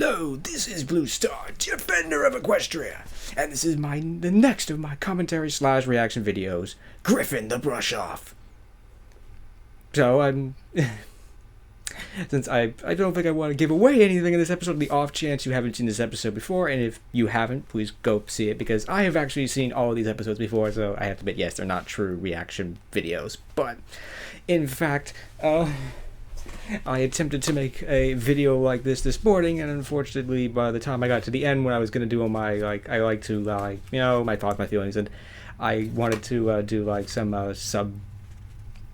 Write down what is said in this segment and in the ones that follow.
Hello, this is Blue Star, Defender of Equestria, and this is the next of my commentary / reaction videos, Griffon the Brush Off. So, since I don't think I want to give away anything in this episode, the off chance you haven't seen this episode before, and if you haven't, please go see it, because I have actually seen all of these episodes before, so I have to admit, yes, they're not true reaction videos, but, in fact, I attempted to make a video like this morning, and unfortunately, by the time I got to the end, when I was going to do all my, I like to, my thoughts, my feelings, and I wanted to do, some, sub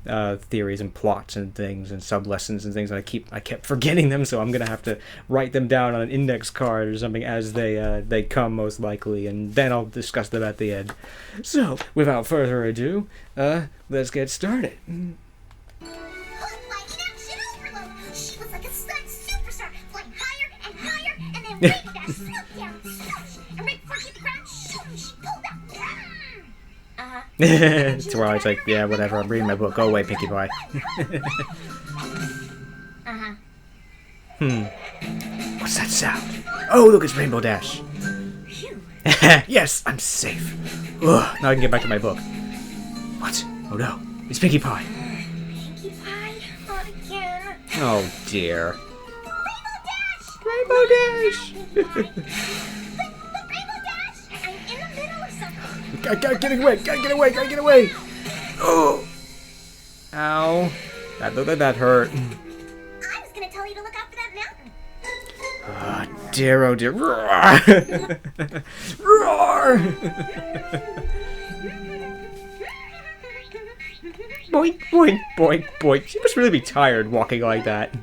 theories and plots and things, and sub-lessons and things, and I kept forgetting them, so I'm going to have to write them down on an index card or something as they come, most likely, and then I'll discuss them at the end. So, without further ado, let's get started. It's where I was like, yeah, whatever, I'm reading my book. Go away, Pinkie Pie. What's that sound? Oh, look, it's Rainbow Dash. Yes, I'm safe. Ugh, now I can get back to my book. What? Oh no, it's Pinkie Pie. Pinkie Pie? Not again. Oh dear. Rainbow Dash! Rainbow Dash! Gotta get away! Oh! Ow. That hurt. I was gonna tell you to look out for that mountain. Oh dear, oh dear. Roar! Roar! Boink, boink, boink, boink. She must really be tired walking like that.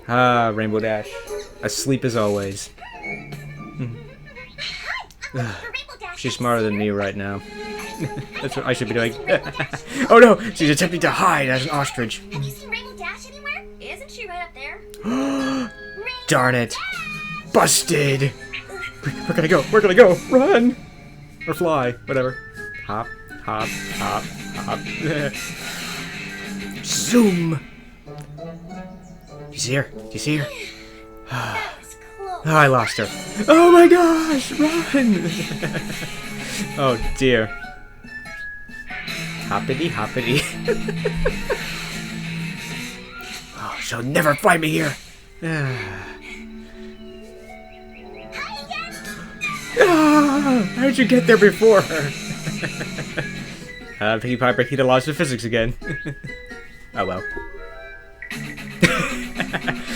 Ah, Rainbow Dash. Asleep as always. She's smarter than me right now. That's what I should be doing. Oh no! She's attempting to hide as an ostrich. Have you seen Rainbow Dash anywhere? Isn't she right up there? Darn it! Busted! Where gonna go? Run! Or fly, whatever. Hop, hop, hop, hop. Zoom! She's here. She's here. Oh, I lost her. Oh my gosh! Run! Oh dear. Hoppity, hoppity. Oh, she'll never find me here. How'd you get there before her? Pinkie Pie breaking the laws of physics again. Oh well.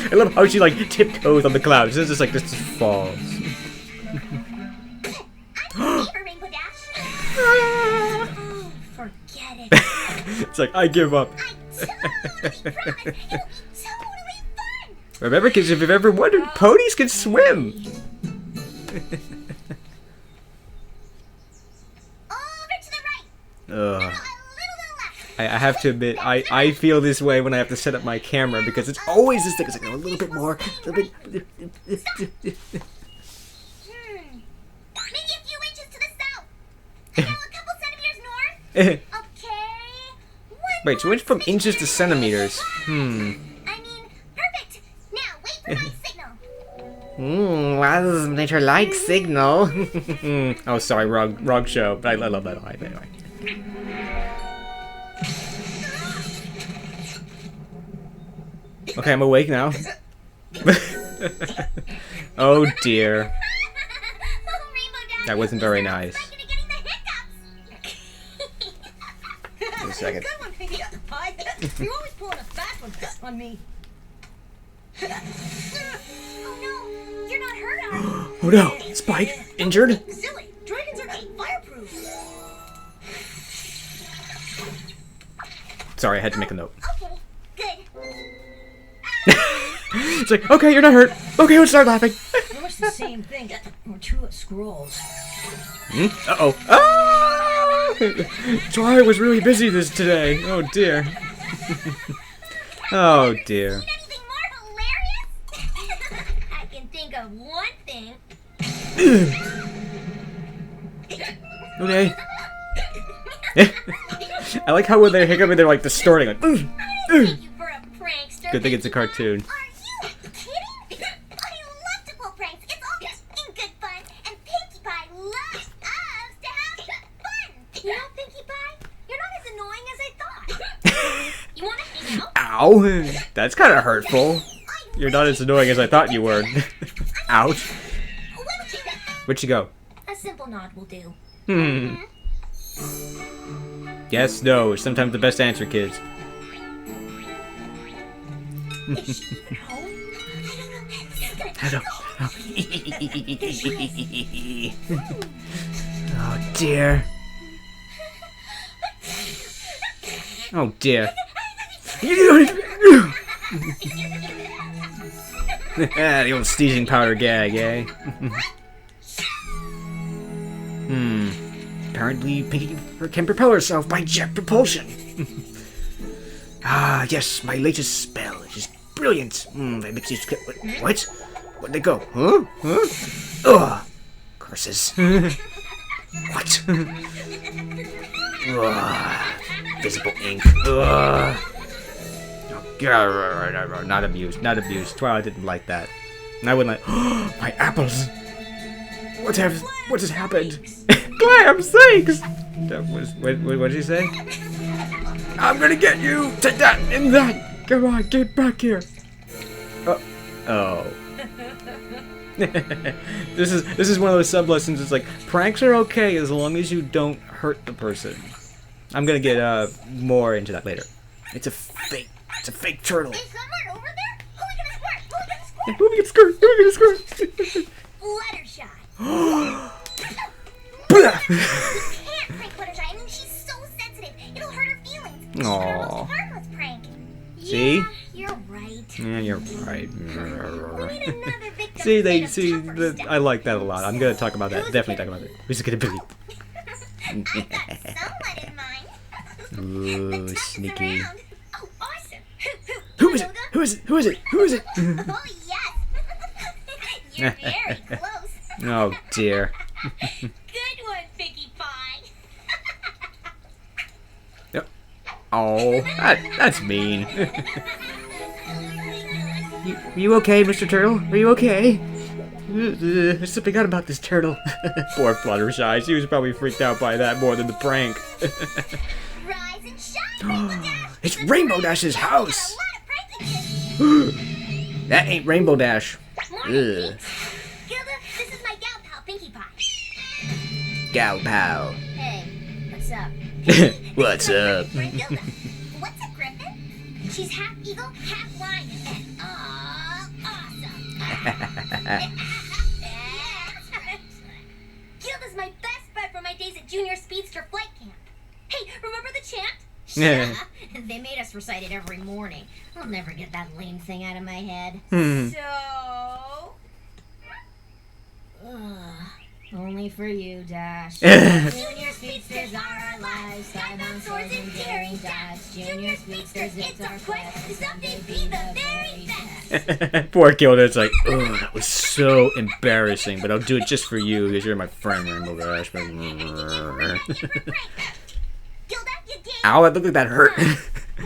I love how she tiptoes on the clouds. It's just this just falls. I'm for Rainbow Dash. Oh, forget it. It's like, I give up. I totally promise. It'll be totally fun. Remember, because if you've ever wondered, ponies can swim. Over to the right. Ugh. A little to the left. I have to admit, I feel this way when I have to set up my camera, because it's always this thing. It's like, a little bit more, a little bit. Maybe a few inches to the south. And now a couple centimeters north. Okay. Wait, so we went from inches to centimeters. I mean, perfect. Now wait for my signal. Wow, this is nature like signal. Oh, sorry, wrong show. But I love that line anyway. Okay, I'm awake now. Oh dear. That wasn't very nice. Wait a second. Good one, Pinkie Pie. You're always pulling a fast one on me. Oh no, you're not hurt, are you? Oh no, Spike, injured? Silly, dragons are not fireproof. Sorry, I had to make a note. Okay, good. It's like, okay, you're not hurt. Okay, let's start laughing. Almost the same thing. We're two scrolls. Uh-oh. Ah! Sorry, I was really busy today. Oh dear. Oh dear. Seen anything more hilarious? I can think of one thing. Okay. I like how when they're hiccuping, they're distorting. I don't take you for a prankster. Good thing it's a cartoon. Are you kidding? Ow! That's kind of hurtful. You're not as annoying as I thought you were. Ouch. Where'd she go? A simple nod will do. Yes, no. Sometimes the best answer, kids. Is she even home? I don't Oh dear. Oh dear. The old sneezing powder gag, eh? Apparently Pinky can propel herself by jet propulsion. Ah, yes, my latest spell. It is brilliant. That makes you... What? Where'd they go? Huh? Ugh. Curses. What? Ugh. Visible ink. Ugh. Oh, not abused. Not abused. Twilight didn't like that. And I wouldn't like... My apples! What has happened? Clam sakes! That was... What did he say? I'm gonna get you to that and that! Come on, get back here! Oh. This is one of those sub lessons. It's like, pranks are okay as long as you don't hurt the person. I'm gonna get more into that later. It's a fake turtle. Is someone over there? Who we gonna squirt? Who we gonna squirt? Fluttershy. Aww. You can't prank Fluttershy. I mean, she's so sensitive. It'll hurt her feelings. It's a harmless prank. See? Yeah, you're right. Yeah, you're right. We need another victim. I like that a lot. I'm gonna talk about that. Definitely talk about it. Who's it gonna be? I've got someone in mind. Ooh, The tuck is sneaky. around. Oh, awesome. Who is it? Who is it? Who is it? Who is it? Oh, yes. You're very close. Oh dear. Good one, Pinkie Pie. Oh, that's mean. You okay, Mr. Turtle? Are you okay? There's something out about this turtle. Poor Fluttershy. She was probably freaked out by that more than the prank. Rise and shine, Rainbow Dash. It's Rainbow Dash's house. Got a lot of pranking. That ain't Rainbow Dash. Morning, Ugh. Pinks. Gilda, this is my gal pal, Pinkie Pie. Gal pow. Hey, what's up? What's up? Friend Gilda. What's a griffin? She's half eagle, half lion, and awesome. Gilda's my best bud from my days at Junior Speedster Flight Camp. Hey, remember the chant? Yeah. They made us recite it every morning. I'll never get that lame thing out of my head. So... Only for you, Dash. Junior Speedsters are our lives. Skybound swords and daring dives. Junior Speedsters, it's our quest to someday be the very best. Poor Gilda. It's like, oh, that was so embarrassing, but I'll do it just for you because you're my friend, Rainbow Dash. Gilda, you gave... Ow, that looked like that hurt. Well,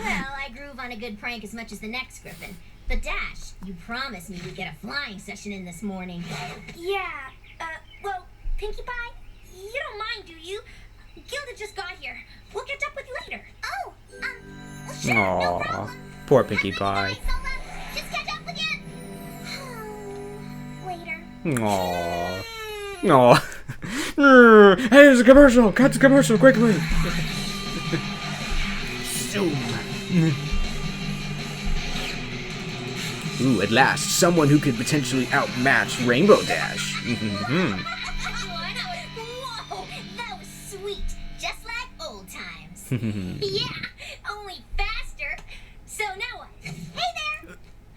I groove on a good prank as much as the next Griffin. But Dash, you promised me we'd get a flying session in this morning. Yeah, well, Pinkie Pie, you don't mind, do you? Gilda just got here. We'll catch up with you later. Oh, well, sure, no Aw, problem. poor Pinkie Pie. Just catch up with you. Later. Aww. Aww. Hey, there's a commercial! Cut the commercial quickly! Zoom. Ooh, at last, someone who could potentially outmatch Rainbow Dash. Whoa, that was sweet. Just like old times. Yeah, only faster. So now what? Hey there!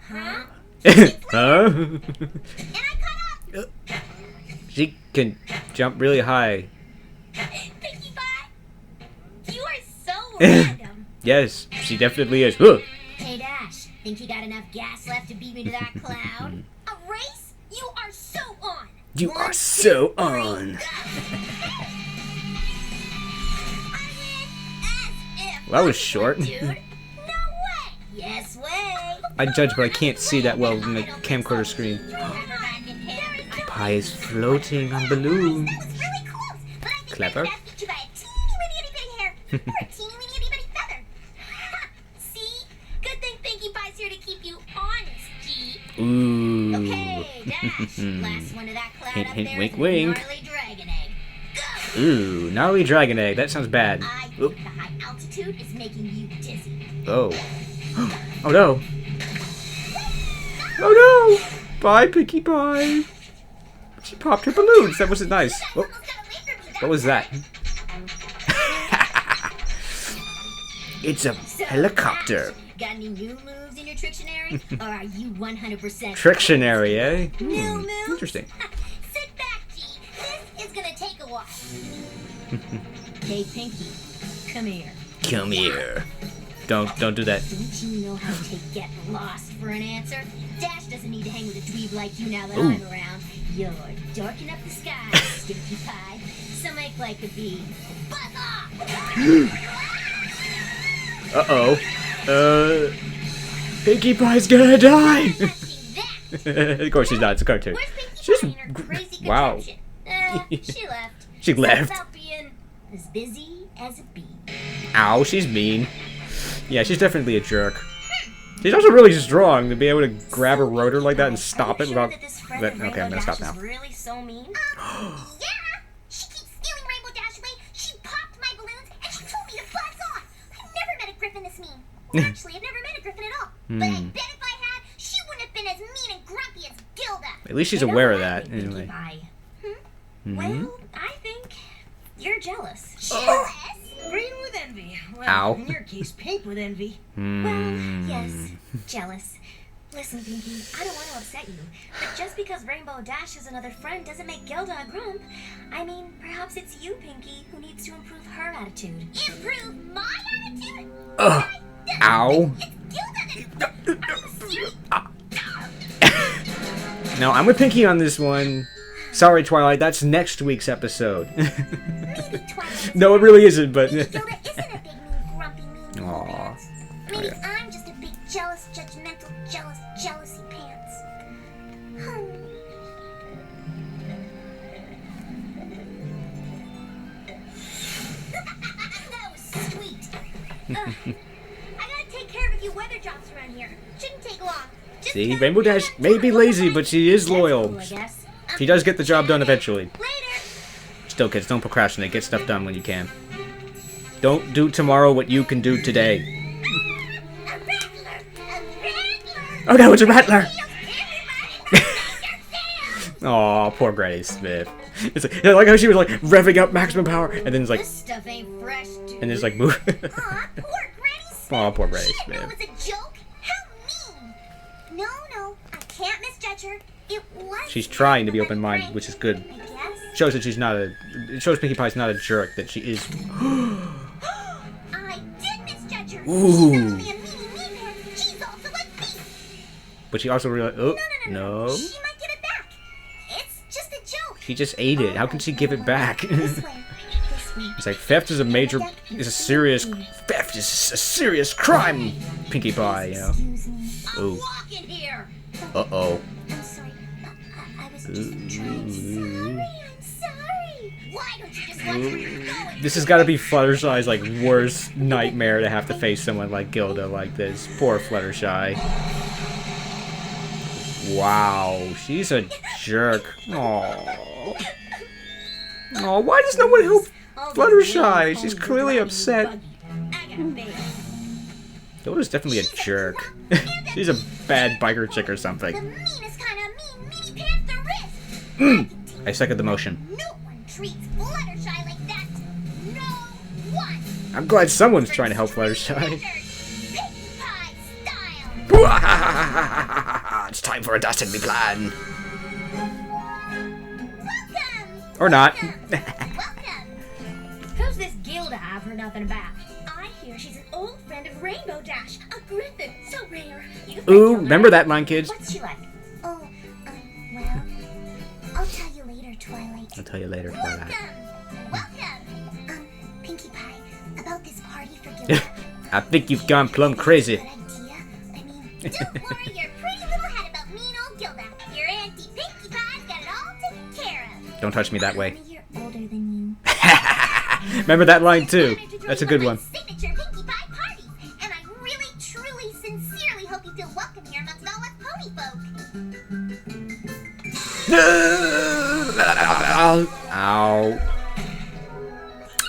Huh? Huh? And I caught up! She can jump really high. Pinkie Pie! You are so random. Yes, she definitely is. Huh. Hey, Dash, think you got enough gas left to beat me to that cloud? A race? You are so on! You One, are so two, three, on. go. I win as if Well, that was short. dude. No way! Yes way. I judge, but I can't see that well in the camcorder screen. Pie is floating on balloons. That was really close, but I think Clever. my best beat you by a teeny weeny itty bitty hair or a teeny weeny itty bitty feather. Ha! See? Good thing Pinkie Ooh. Okay, Dash. Last one to that cloud Hint, up hint, there wink, is a wink. gnarly dragon egg. Go! Ooh, gnarly dragon egg. That sounds bad. I Oop. think the high altitude is making you dizzy. Oh. Oh no. Oh no! Bye, Pinkie Pie. She popped her balloons. That wasn't nice. Oh, what was that? It's a helicopter. Got any new moves in your Trictionary? Or are you 100% Trictionary, eh? New move? Interesting. Sit back, G. This is gonna take a while. Hey, Pinky, come here. Come here. Don't do that. Don't you know how to get lost for an answer? Dash doesn't need to hang with a dweeb like you now that Ooh. I'm around. You're darken up the sky, Stinky Pie. Some act like a bee. Buzz off! Uh-oh. Pinkie Pie's gonna die! Of course she's not. It's a cartoon. Where's Pinkie She's Pie and her crazy wow. contraption? She left. She left. About being as busy as a bee. Ow, she's mean. Yeah, she's definitely a jerk. She's also really strong to be able to grab a rotor like that and stop it without... Okay, I'm gonna stop now. Really so mean? Yeah! She keeps stealing Rainbow Dash away. She popped my balloons and she told me to buzz off. I've never met a Griffin this mean. Well, actually, I've never met a Griffin at all. But I bet if I had, she wouldn't have been as mean and grumpy as Gilda. At least she's You know aware of what, that, Pinkie anyway. Pie? Mhm. Well, I think you're jealous. Jealous? Green with envy. Well, Ow. in your case, pink with envy. Well, Hmm. yes, jealous. Listen, Pinky, I don't want to upset you, but just because Rainbow Dash is another friend doesn't make Gilda a grump. I mean, perhaps it's you, Pinky, who needs to improve her attitude. Improve my attitude? Ugh. Ow. It's Gilda that's... No, I'm with Pinky on this one. Sorry, Twilight, that's next week's episode. Maybe Twilight... No, it really isn't, but... Maybe Gilda isn't a big, mean, grumpy, mean Aw. pants. Maybe I'm just a big, jealous, judgmental, jealousy pants. That was sweet. I gotta take care of a few weather jobs around here. Shouldn't take long. Just See, gotta Rainbow Dash may be lazy, but she is loyal. Cool, I guess. She does get the job done eventually. Later. Still, kids, don't procrastinate. Get stuff done when you can. Don't do tomorrow what you can do today. A rattler. A rattler. Oh no, it's a rattler! Everybody, Aw, poor Granny Smith. It's like, I like how she was like revving up maximum power, and then it's like, This stuff ain't fresh, dude. and it's like move. Aw, poor Granny Smith. Aw, poor Granny She didn't know Smith. it was a joke. How mean. No, I can't misjudge her. It was... She's trying to be open-minded, which is good. I guess. Shows that she's not a. It shows Pinkie Pie's not a jerk. That she is. I did misjudge her. Ooh. She's not only a meanie mean, she's also a thief. But she also realized. Oh No. no! She might get it back. It's just a joke. She just ate it. How can she give it back? This way. This way. It's like theft is a major. Is a serious. Theft is a serious crime. Pinkie Pie, you know. Excuse me. I'm Ooh. walking here. Uh-oh. I'm sorry. I was just trying. I'm sorry. Why don't you just watch where you're going? This has got to be Fluttershy's like worst nightmare to have to face someone like Gilda like this. Poor Fluttershy. Wow, she's a jerk. Aww. Aw, why does no one help All Fluttershy? these She's phones are clearly driving me upset. buggy. I gotta bail. Gilda's definitely a jerk. She's a bad biker chick or The something. meanest kind of mean mini pants there is. I second the motion. No one treats Fluttershy like that. No one. I'm glad someone's trying to help Fluttershy. Pinkie Pie style. It's time for a dastardly plan. Welcome. Or not. Welcome. Who's this Gilda I've heard nothing about? I hear she's an old friend of Rainbow Dash, a Griffin, so rare. You Ooh, remember that line, kids? What's she like? Oh, well, I'll tell you later, Twilight. I'll tell you later, Twilight. Welcome. Pinkie Pie, about this party for Gilda. I think you've gone plumb crazy. Good idea. I mean, don't worry your pretty little head about mean old Gilda. Your Auntie Pinkie Pie's got it all taken care of. Don't touch me that way. I'm a year older than you. Remember that line too. Honored to join That's a you good on one. my signature Pinkie Pie party, and I really, truly, sincerely hope you feel welcome here amongst all us pony folk. Ow.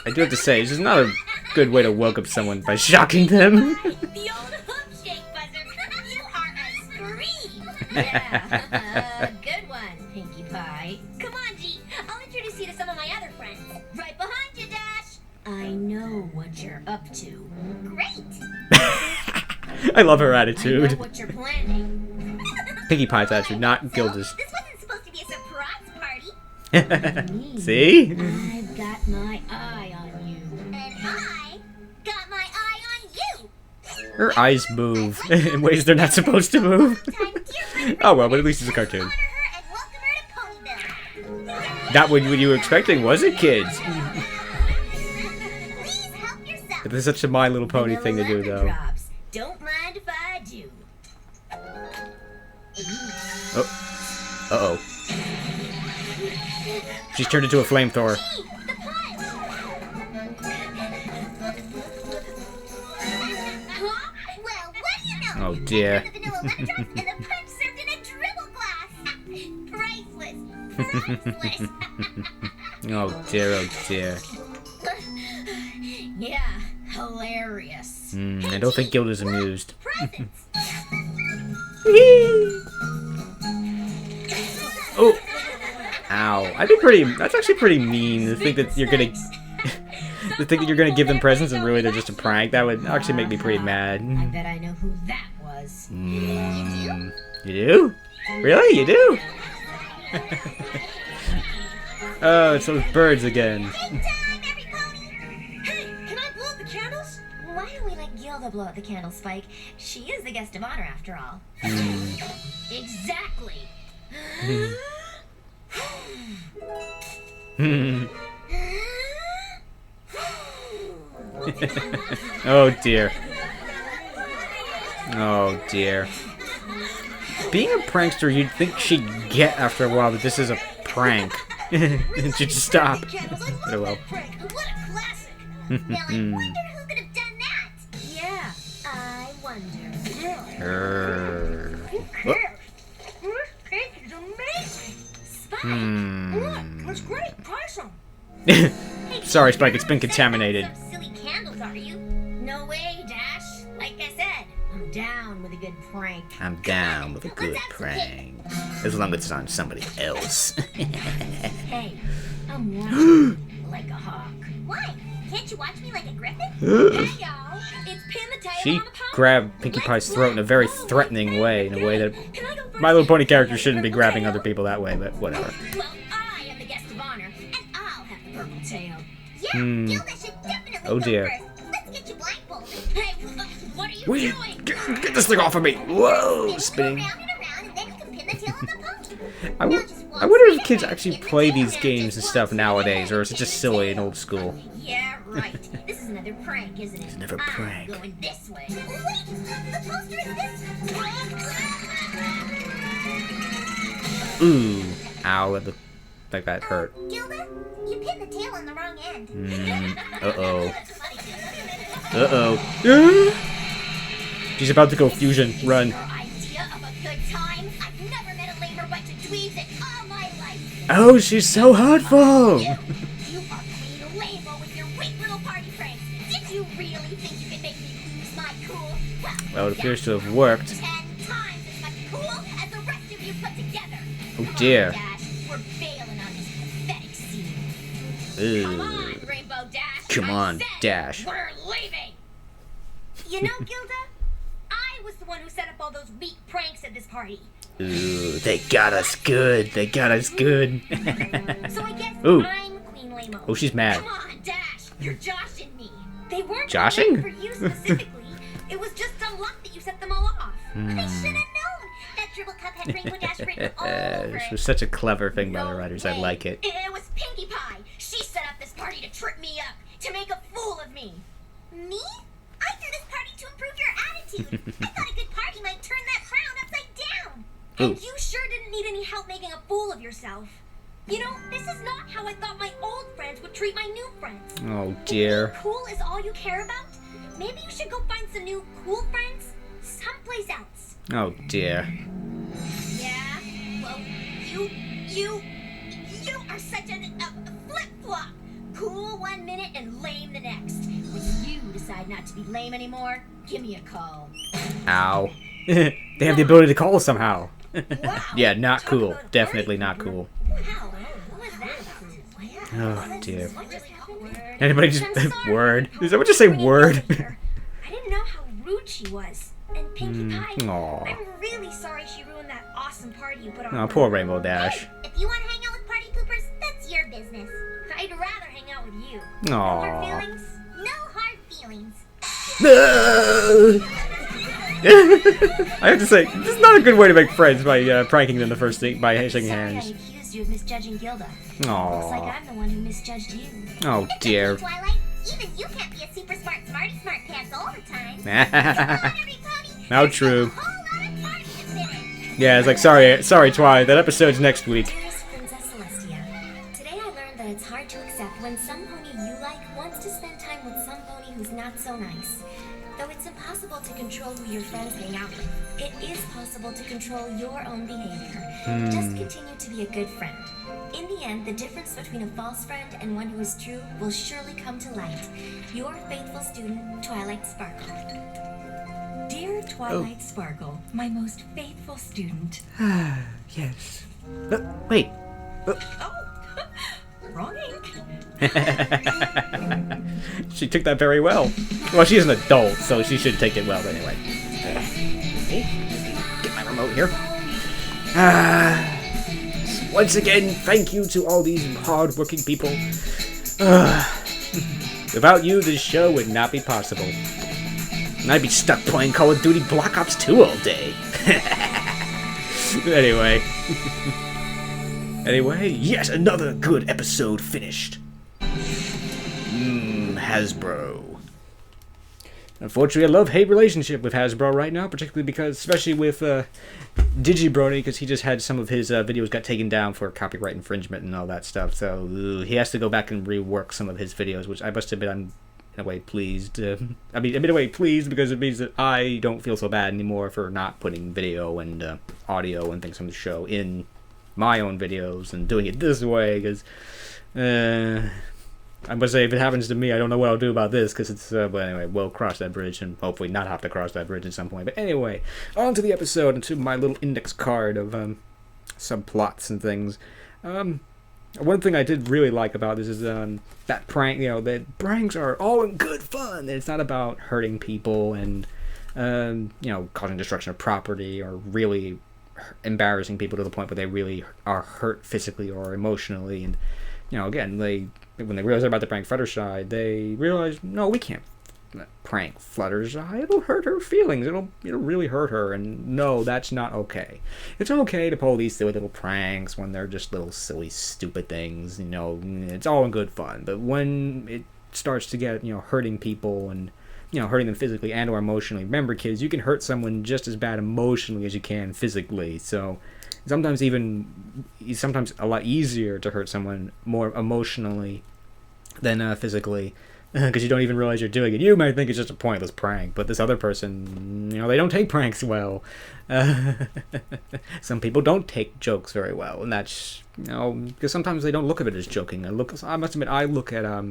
I do have to say, this is not a good way to welcome someone by shocking them. The old hook shake buzzer. You are a scream. Yeah, good one, Pinkie Pie. Come on, G. I'll introduce you to some of my other friends. Right behind you, Dash. I know what you're up to. Great. I love her I know attitude. what you're planning. Pinkie Pie's attitude, not Gilda's. This wasn't supposed to be a surprise party. See? I've got my eye on you. And I got my eye on you. Her eyes move in ways they're not supposed to move. Oh well, but at least it's a cartoon. Honor her and welcome her to Ponyville. Not what you were expecting, was it, kids? Please help yourself. But this is such a My Little Pony thing to do, Vanilla though. drops. Don't mind if I do. Oh. Uh-oh. She's turned into a flamethrower. The punch. Well, what do you know? Oh, dear. The vanilla lemon drops and the punch served in a dribble glass. Priceless. Oh dear, oh dear. Yeah, hilarious. I don't think Gilda's amused. Presents. Oh! Ow. That's actually pretty mean to think that you're gonna... to think that you're gonna give them presents and really they're just a prank. That would actually make me pretty I mad. bet I know who that was. You do? Really? You do? Oh, it's those birds again. Big time, every pony. Hey, can I blow out the candles? Why don't we let Gilda blow out the candle, Spike? She is the guest of honor, after all. Exactly. Oh dear. Oh dear. Being a prankster, you'd think she'd get after a while that this is a prank. And she'd just stop. Oh well. What a classic. Now, I wonder who could have done that. Yeah, I wonder. Oh. This cake is amazing. Spike. Look, that's great. Try some. Sorry, Spike, it's been contaminated. Some silly candles, are you? No way, Dash. Like I said, I'm down with a good prank. I'm down with a good prank. As long as it's on somebody else. Hey, I'm watching like a hawk. Why? Can't you watch me like a griffin? Hey, y'all. It's Pin the Tail She on the pony. grabbed Pinkie Pie's throat in a very threatening way, in a way that Can I go first? My Little Pony characters shouldn't be grabbing other people that way, but whatever. Well, I am the guest of honor, and I'll have the purple tail. Yeah, Gilda should definitely Oh, go dear. first. Let's get you blindfolded. Hey, what are you Wait, doing? get this thing off of me! Whoa, spinning. Around and around, and then you can pin the tail on the pony. I wonder if kids actually play these games and stuff nowadays, or is it just silly and old school? Yeah, right. This is another prank, isn't it? It's another prank. I'm going this way. Wait, the toaster is this. Ooh, ow, it looked like that hurt. Gilda, you pinned the tail on the wrong end. Uh-oh. Uh-oh. She's about to go fusion. Run. Your idea of a good time? I've never met a lamer bunch of dweebs in all my life. Oh, she's so hurtful! You are Queen Rainbow with your weak little party pranks. Did you really think you could make me lose my cool? Well, it appears to have worked. 10 times as much cool as the rest of you put together. Oh dear. Dash, we're bailing on this pathetic scene. Come Ooh. on, Rainbow Dash. Come I on, said Dash. We're leaving. You know, Gilda, I was the one who set up all those weak pranks at this party. Ooh, they got us good. They got us good. So I guess Ooh. I'm Queen Lamo. Oh, she's mad. Come on, Dash, you're joshing me. They weren't Joshing? for you specifically. It was just some luck that you set them all off. I should have known. That dribble cup had Rainbow Dash written all over This it. was such a clever thing by the No writers. I way. like it. It was Pinkie Pie. She set up this party to trip me up, to make a fool of me. Me? I threw this party to improve your attitude. I thought a good party might turn that frown upside down. And Ooh. you sure didn't need any help making a fool of yourself. You know, this is not how I thought my old friends would treat my new friends. Oh If dear. being cool is all you care about, maybe you should go find some new cool friends someplace else. Oh dear. Yeah? Well, you You are such a flip-flop. Cool 1 minute and lame the next. When you decide not to be lame anymore, give me a call. Ow. They have the ability to call somehow. Wow. Yeah, not Talk cool. about a Definitely party not cool. Wow. What was that about? Oh, dear. What just happened? Anybody just... I'm sorry. Word? Is that what you say, word? I didn't know how rude she was. And Pinkie Pie, Aw. I'm really sorry she ruined that awesome party you put on. Oh, poor Rainbow Dash. Hey, if you want to hang out with party poopers, that's your business. I'd rather hang out with you. No hard Aw. feelings? No hard feelings. I have to say, this is not a good way to make friends by pranking them the first thing by shaking Sorry hands. I accused you of misjudging Gilda. Looks like Aww. I'm the one who misjudged you. Oh dear. Twilight, even you can't be a super smart smart pants all the time. Come on, every pony. How There's true. still a whole lot of party to finish. Yeah, it's like, sorry, Twilight, that episode's next week. Dearest Princess Celestia, today I learned that it's hard to accept when some pony you like wants to spend time with some pony who's not so nice. Though it's impossible to control who your friends hang out with, it is possible to control your own behavior. Just continue to be a good friend. In the end, the difference between a false friend and one who is true will surely come to light. Your faithful student, Twilight Sparkle. Dear Twilight Sparkle, my most faithful student. Yes. Wait. Oh, wrong ink. She took that very well. Well, she's an adult, so she should take it well anyway. Get my remote here. Once again, thank you to all these hard-working people. Without you, this show would not be possible. And I'd be stuck playing Call of Duty Black Ops 2 all day. Anyway, yet another good episode finished. Hasbro. Unfortunately, I love-hate relationship with Hasbro right now, particularly because, especially with Digibrony, because he just had some of his videos got taken down for copyright infringement and all that stuff, so he has to go back and rework some of his videos, which I must admit I'm in a way pleased. I'm in a way pleased because it means that I don't feel so bad anymore for not putting video and audio and things from the show in my own videos and doing it this way, because I must say, if it happens to me, I don't know what I'll do about this, because it's, but anyway, we'll cross that bridge, and hopefully not have to cross that bridge at some point. But anyway, on to the episode, and to my little index card of subplots and things. One thing I did really like about this is that prank, that pranks are all in good fun. It's not about hurting people and, causing destruction of property or really embarrassing people to the point where they really are hurt physically or emotionally. And, again, when they realize they're about to prank Fluttershy, they realize, no, we can't prank Fluttershy. It'll hurt her feelings. It'll really hurt her, and no, that's not okay. It's okay to pull these silly little pranks when they're just little silly, stupid things. It's all in good fun. But when it starts to get, hurting people and, hurting them physically and or emotionally, remember, kids, you can hurt someone just as bad emotionally as you can physically. So sometimes a lot easier to hurt someone more emotionally than physically, because you don't even realize you're doing it. You might think it's just a pointless prank, but this other person, they don't take pranks well. Some people don't take jokes very well, and that's, because sometimes they don't look at it as joking. I must admit, I look at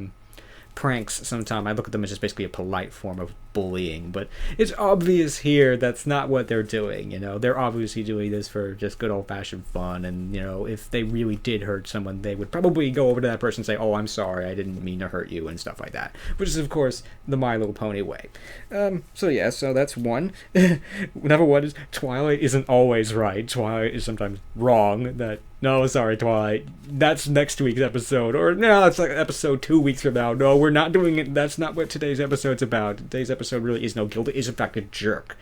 pranks sometimes. I look at them as just basically a polite form of bullying, but it's obvious here that's not what they're doing. They're obviously doing this for just good old-fashioned fun, and if they really did hurt someone, they would probably go over to that person and say, oh, I'm sorry, I didn't mean to hurt you, and stuff like that, which is of course the My Little Pony way. So that's one. Number one is Twilight isn't always right. Twilight is sometimes wrong. No, sorry, Twilight, that's next week's episode, or no, it's like episode 2 weeks from now. No, we're not doing it. That's not what today's episode's about. Today's episode really is no, Gilda is in fact a jerk.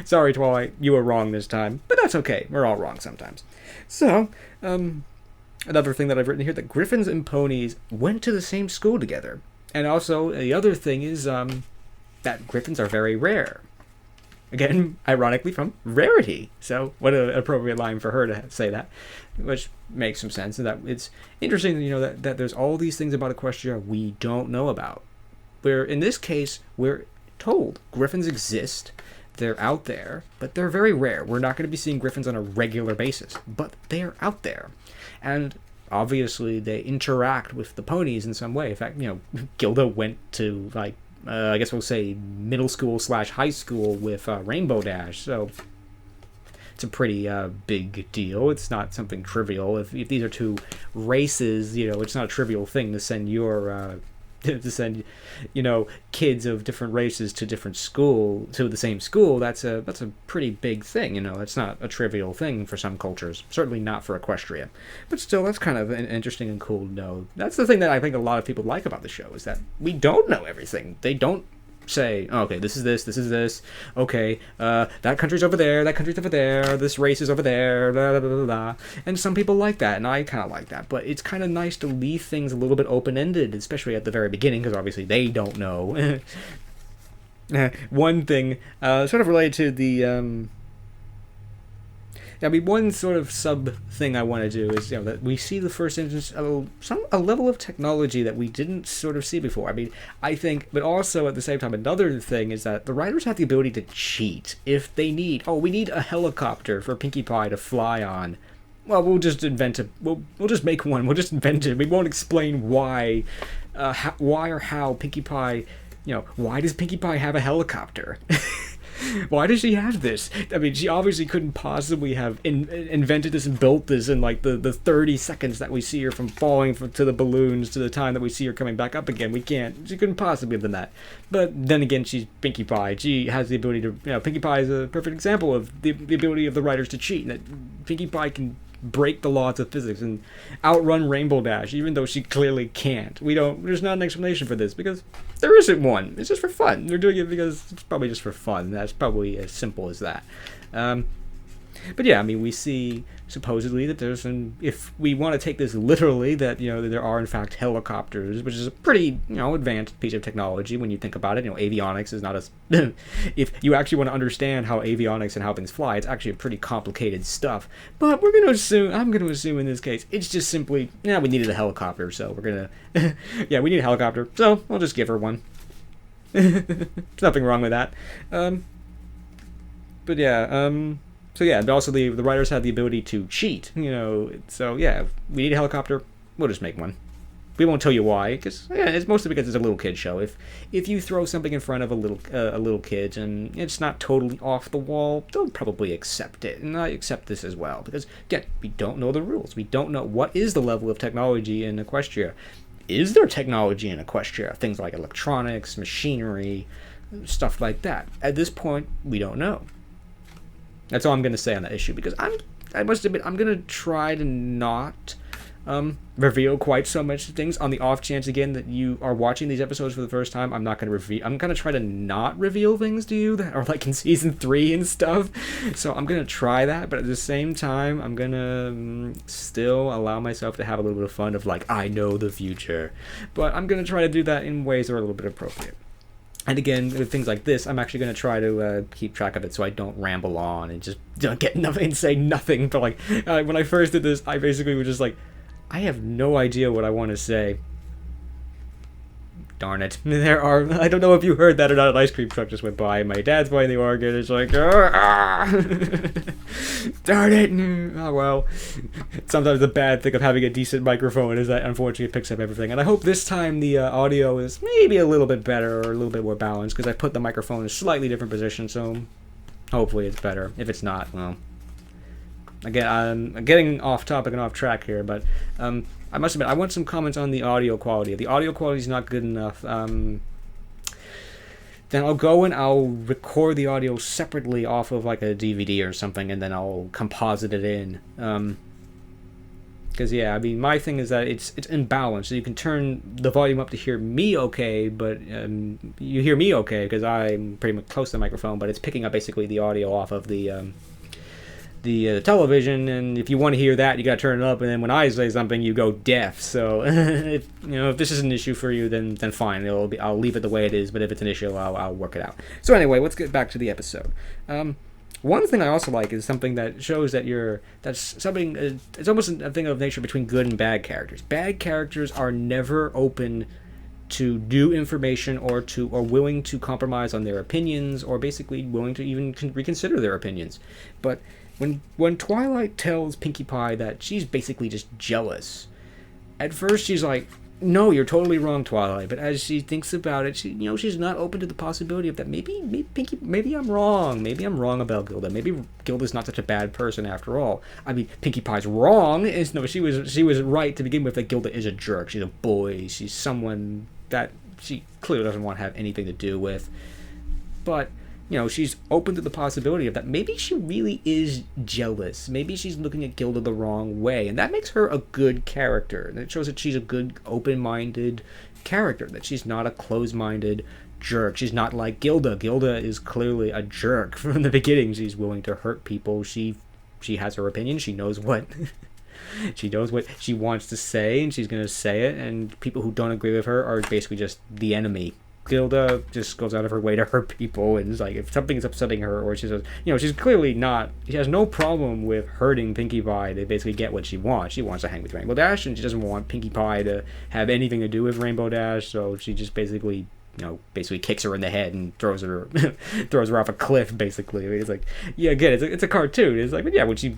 Sorry, Twilight, you were wrong this time, but that's okay. We're all wrong sometimes. So, another thing that I've written here, that Griffins and ponies went to the same school together. And also, the other thing is that Griffins are very rare. Again, ironically from Rarity. So, what an appropriate line for her to say that, which makes some sense. And that it's interesting, that there's all these things about Equestria we don't know about. Where in this case, we're told Griffins exist. They're out there, but they're very rare. We're not going to be seeing Griffons on a regular basis, but they are out there. And obviously they interact with the ponies in some way. In fact, Gilda went to, like, I guess we'll say middle school / high school with Rainbow Dash, so it's a pretty big deal. It's not something trivial. If these are two races, it's not a trivial thing to send your kids of different races to the same school. That's a pretty big thing. It's not a trivial thing for some cultures, certainly not for Equestria, but still, that's kind of an interesting and cool to know. That's the thing that I think a lot of people like about the show, is that we don't know everything. They don't say, oh, okay, this is this, okay, that country's over there, this race is over there, blah, blah, blah, blah. And some people like that, and I kind of like that, but it's kind of nice to leave things a little bit open-ended, especially at the very beginning, because obviously they don't know. One thing, sort of related to the, one sort of sub thing I want to do is, that we see the first instance of a level of technology that we didn't sort of see before. I think, but also at the same time, another thing is that the writers have the ability to cheat if they need. Oh, we need a helicopter for Pinkie Pie to fly on. Well, we'll just invent it. We'll just make one. We'll just invent it. We won't explain why or how Pinkie Pie. Why does Pinkie Pie have a helicopter? Why does she have this? She obviously couldn't possibly have invented this and built this in like the 30 seconds that we see her from falling to the balloons to the time that we see her coming back up again. She couldn't possibly have done that. But then again, she's Pinkie Pie. She has the ability to, Pinkie Pie is a perfect example of the ability of the writers to cheat. That Pinkie Pie can break the laws of physics and outrun Rainbow Dash, even though she clearly can't. There's not an explanation for this, because there isn't one. It's just for fun. They're doing it because it's probably just for fun. That's probably as simple as that. But yeah, we see supposedly that there's if we want to take this literally, that there are in fact helicopters, which is a pretty advanced piece of technology when you think about it. Avionics is not as if you actually want to understand how avionics and how things fly, it's actually a pretty complicated stuff. But I'm going to assume in this case it's just simply we needed a helicopter, so we're gonna we need a helicopter, so we'll just give her one. There's nothing wrong with that. But yeah. So yeah, but also the writers have the ability to cheat, so yeah, if we need a helicopter, we'll just make one. We won't tell you why, because it's mostly because it's a little kid show. If you throw something in front of a little kid and it's not totally off the wall, they'll probably accept it, and I accept this as well, because again, we don't know the rules. We don't know what is the level of technology in Equestria. Is there technology in Equestria? Things like electronics, machinery, stuff like that. At this point, we don't know. That's all I'm going to say on that issue, because I must admit, I'm going to try to not reveal quite so much things. On the off chance, again, that you are watching these episodes for the first time, I'm going to try to not reveal things to you that are like in season 3 and stuff. So I'm going to try that, but at the same time, I'm going to still allow myself to have a little bit of fun of like, I know the future. But I'm going to try to do that in ways that are a little bit appropriate. And again, with things like this, I'm actually going to try to keep track of it so I don't ramble on and just don't get nothing and say nothing. But like, when I first did this, I basically was just like, I have no idea what I want to say. Darn it. I don't know if you heard that or not, an ice cream truck just went by. My dad's playing the organ. It's like, darn it. Oh, well. Sometimes the bad thing of having a decent microphone is that unfortunately it picks up everything. And I hope this time the audio is maybe a little bit better or a little bit more balanced, because I put the microphone in a slightly different position, so hopefully it's better. If it's not, well. Again, I'm getting off topic and off track here, but I must admit, I want some comments on the audio quality. If the audio quality is not good enough, then I'll go and I'll record the audio separately off of like a DVD or something, and then I'll composite it in. Because my thing is that it's imbalanced. So you can turn the volume up to hear me okay, but you hear me okay because I'm pretty much close to the microphone, but it's picking up basically the audio off of the television, and if you want to hear that, you gotta turn it up, and then when I say something, you go deaf. So if this is an issue for you, then fine. I'll leave it the way it is. But if it's an issue, I'll work it out. So anyway, let's get back to the episode. One thing I also like is something that shows that it's almost a thing of nature between good and bad characters. Bad characters are never open to do information or willing to compromise on their opinions, or basically willing to even reconsider their opinions. But when Twilight tells Pinkie Pie that she's basically just jealous, at first she's like, no, you're totally wrong, Twilight. But as she thinks about it, she's not open to the possibility of that. Maybe I'm wrong. Maybe I'm wrong about Gilda. Maybe Gilda's not such a bad person after all. I mean, Pinkie Pie's wrong. She was right to begin with that Gilda is a jerk. She's a bully. She's someone that she clearly doesn't want to have anything to do with. But she's open to the possibility of that. Maybe she really is jealous. Maybe she's looking at Gilda the wrong way, and that makes her a good character. And it shows that she's a good, open-minded character, that she's not a closed-minded jerk. She's not like Gilda. Gilda is clearly a jerk from the beginning. She's willing to hurt people. She has her opinion. She knows what she knows what she wants to say, and she's going to say it, and people who don't agree with her are basically just the enemy. Gilda just goes out of her way to hurt people, and it's like, if something is upsetting her, or she says, she's clearly not, she has no problem with hurting Pinkie Pie to basically get what she wants. She wants to hang with Rainbow Dash, and she doesn't want Pinkie Pie to have anything to do with Rainbow Dash, so she just basically kicks her in the head and throws her off a cliff, basically. I mean, it's like, yeah, again, it's a cartoon. It's like, but yeah, when she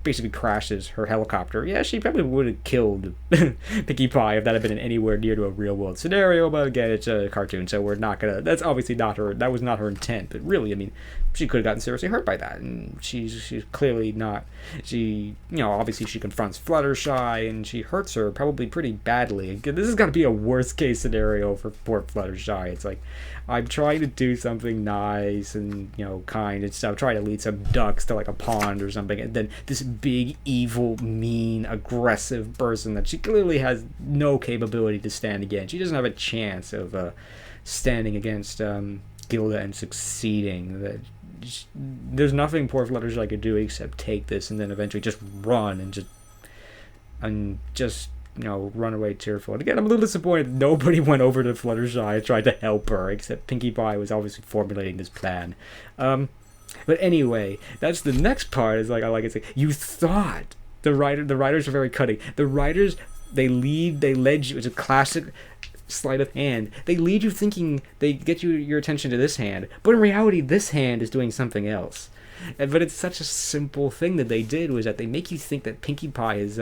basically crashes her helicopter, yeah, she probably would have killed Pinkie Pie if that had been anywhere near to a real world scenario. But again, it's a cartoon, so we're not gonna. That's obviously not her. That was not her intent. But really, I mean, she could have gotten seriously hurt by that, and she's clearly not. She, obviously she confronts Fluttershy, and she hurts her probably pretty badly. This has got to be a worst case scenario for poor Fluttershy. It's like, I'm trying to do something nice and kind and stuff, trying to lead some ducks to like a pond or something, and then this big, evil, mean, aggressive person that she clearly has no capability to stand against. She doesn't have a chance of standing against Gilda and succeeding. There's nothing poor Fluttershy could do except take this and then eventually just run and just run away tearful. And again, I'm a little disappointed that nobody went over to Fluttershy and tried to help her, except Pinkie Pie was obviously formulating this plan. But anyway, that's the next part. Is like, I like it. Like, you thought the writers are very cutting. The writers, they led you. It's a classic sleight of hand. They lead you thinking they get your attention to this hand, but in reality, this hand is doing something else. But it's such a simple thing that they did, was that they make you think that Pinkie Pie is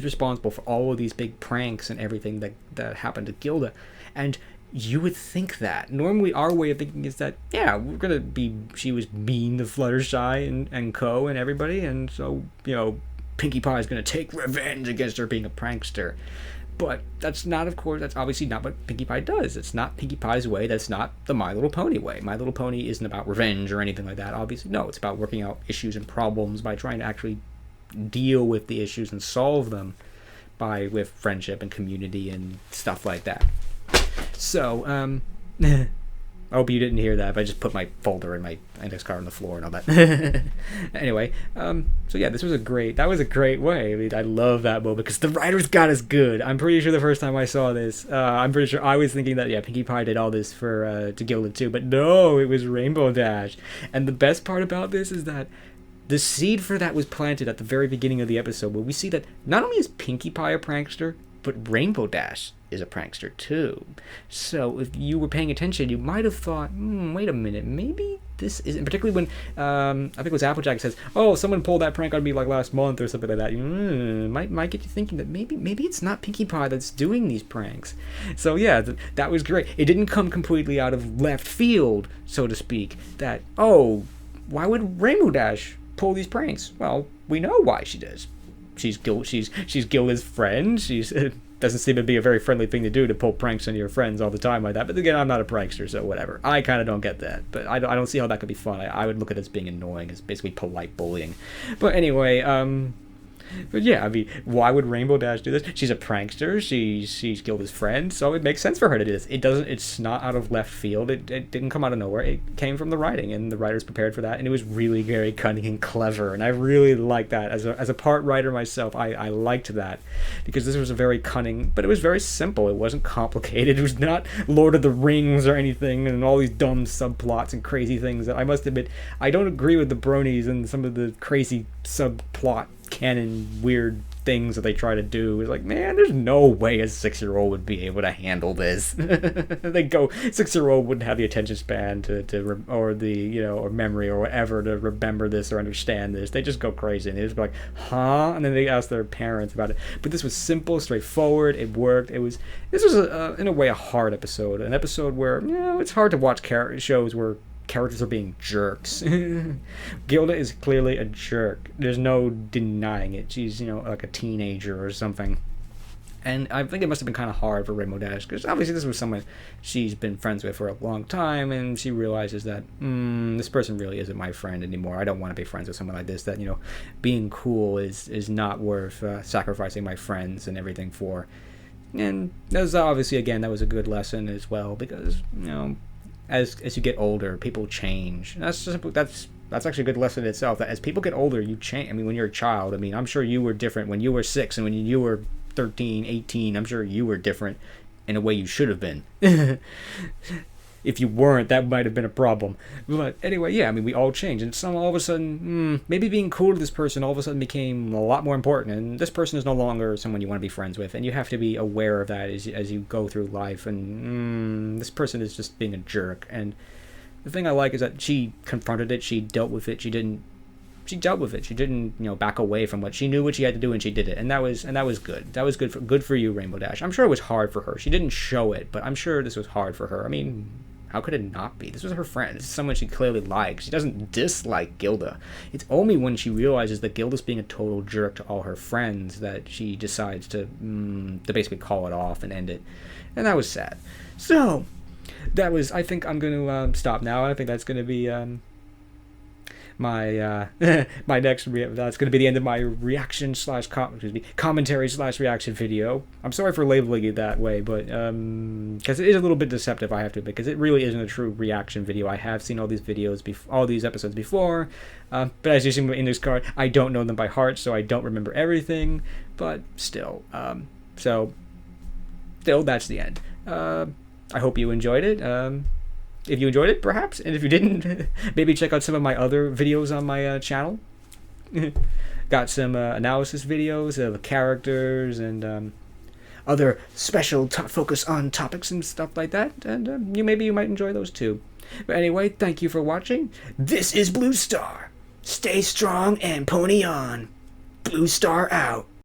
responsible for all of these big pranks and everything that happened to Gilda. And you would think that. Normally our way of thinking is that, yeah, she was mean to Fluttershy and co and everybody, and so, Pinkie Pie is going to take revenge against her being a prankster. But that's obviously not what Pinkie Pie does. It's not Pinkie Pie's way. That's not the My Little Pony way. My Little Pony isn't about revenge or anything like that, obviously. No, it's about working out issues and problems by trying to actually deal with the issues and solve them with friendship and community and stuff like that. So, I hope you didn't hear that, but I just put my folder and my index card on the floor and all that. Anyway, so yeah, that was a great way. I mean, I love that moment because the writers got us good. I'm pretty sure the first time I saw this, I'm pretty sure I was thinking that, yeah, Pinkie Pie did all this to Gilda too, but no, it was Rainbow Dash. And the best part about this is that the seed for that was planted at the very beginning of the episode, where we see that not only is Pinkie Pie a prankster, but Rainbow Dash is a prankster too. So if you were paying attention, you might have thought, wait a minute, maybe this isn't, particularly when I think it was Applejack says, oh, someone pulled that prank on me like last month or something like that. Might get you thinking that maybe it's not Pinkie Pie that's doing these pranks. So yeah, that was great. It didn't come completely out of left field, so to speak, that, oh, why would Rainbow Dash pull these pranks? Well, we know why she does. She's Gilda's friend. She's doesn't seem to be a very friendly thing to do, to pull pranks on your friends all the time like that. But again, I'm not a prankster, so whatever. I kind of don't get that. But I don't see how that could be fun. I would look at it as being annoying. It's basically polite bullying. But anyway, but yeah, I mean, why would Rainbow Dash do this? She's a prankster. She's Gilda's friend, so it makes sense for her to do this. It's not out of left field. It didn't come out of nowhere. It came from the writing, and the writers prepared for that, and it was really very cunning and clever, and I really liked that. As a part writer myself, I liked that, because this was a very cunning, but it was very simple. It wasn't complicated. It was not Lord of the Rings or anything, and all these dumb subplots and crazy things that I must admit, I don't agree with the bronies and some of the crazy subplot canon weird things that they try to do is like, man, there's no way a 6-year-old would be able to handle this. They go, 6-year-old wouldn't have the attention span or the, or memory or whatever to remember this or understand this. They just go crazy and they just go like, huh? And then they ask their parents about it. But this was simple, straightforward. It worked. This was in a way a hard episode, an episode where it's hard to watch shows where characters are being jerks. Gilda is clearly a jerk. There's no denying it. She's, like a teenager or something. And I think it must have been kind of hard for Rainbow Dash, because obviously this was someone she's been friends with for a long time, and she realizes that, this person really isn't my friend anymore. I don't want to be friends with someone like this, that, being cool is not worth sacrificing my friends and everything for. And that was obviously, again, that was a good lesson as well, because, as you get older, people change. And that's actually a good lesson in itself, that as people get older, you change. I mean, when you're a child, I'm sure you were different when you were 6, and when you were 13, 18, I'm sure you were different in a way you should have been. If you weren't, that might have been a problem. But anyway, yeah, we all change. And all of a sudden, maybe being cool to this person all of a sudden became a lot more important. And this person is no longer someone you want to be friends with. And you have to be aware of that as you go through life. And this person is just being a jerk. And the thing I like is that she confronted it. She dealt with it. She dealt with it. She didn't, back away from she knew what she had to do, and she did it. And that was good. That was good for you, Rainbow Dash. I'm sure it was hard for her. She didn't show it, but I'm sure this was hard for her. How could it not be? This was her friend. This is someone she clearly likes. She doesn't dislike Gilda. It's only when she realizes that Gilda's being a total jerk to all her friends that she decides to basically call it off and end it. And that was sad. So, I think I'm going to stop now. I think that's going to be my next that's going to be the end of my reaction / commentary / reaction video. I'm sorry for labeling it that way, but because it is a little bit deceptive, I have to, because it really isn't a true reaction video. I have seen all these episodes before, but as you see in this card, I don't know them by heart, so I don't remember everything. But still, that's the end. I hope you enjoyed it. If you enjoyed it, perhaps, and if you didn't, maybe check out some of my other videos on my channel. Got some analysis videos of characters and other special focus on topics and stuff like that, and you might enjoy those too. But anyway, thank you for watching. This is Blue Star. Stay strong and pony on. Blue Star out.